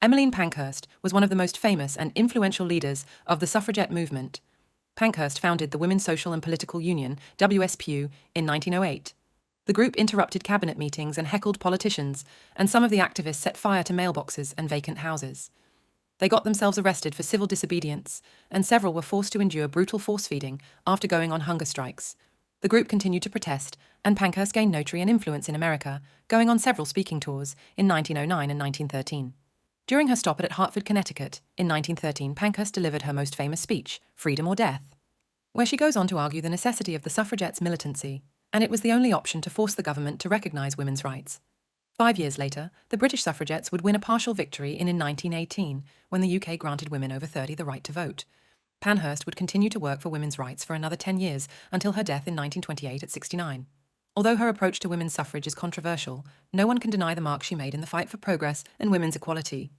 Emmeline Pankhurst was one of the most famous and influential leaders of the suffragette movement. Pankhurst founded the Women's Social and Political Union, WSPU, in 1908. The group interrupted cabinet meetings and heckled politicians, and some of the activists set fire to mailboxes and vacant houses. They got themselves arrested for civil disobedience, and several were forced to endure brutal force-feeding after going on hunger strikes. The group continued to protest, and Pankhurst gained notoriety and influence in America, going on several speaking tours in 1909 and 1913. During her stop at Hartford, Connecticut, in 1913, Pankhurst delivered her most famous speech, Freedom or Death, where she goes on to argue the necessity of the suffragettes' militancy, and it was the only option to force the government to recognise women's rights. 5 years later, the British suffragettes would win a partial victory in 1918, when the UK granted women over 30 the right to vote. Pankhurst would continue to work for women's rights for another 10 years, until her death in 1928 at 69. Although her approach to women's suffrage is controversial, no one can deny the mark she made in the fight for progress and women's equality.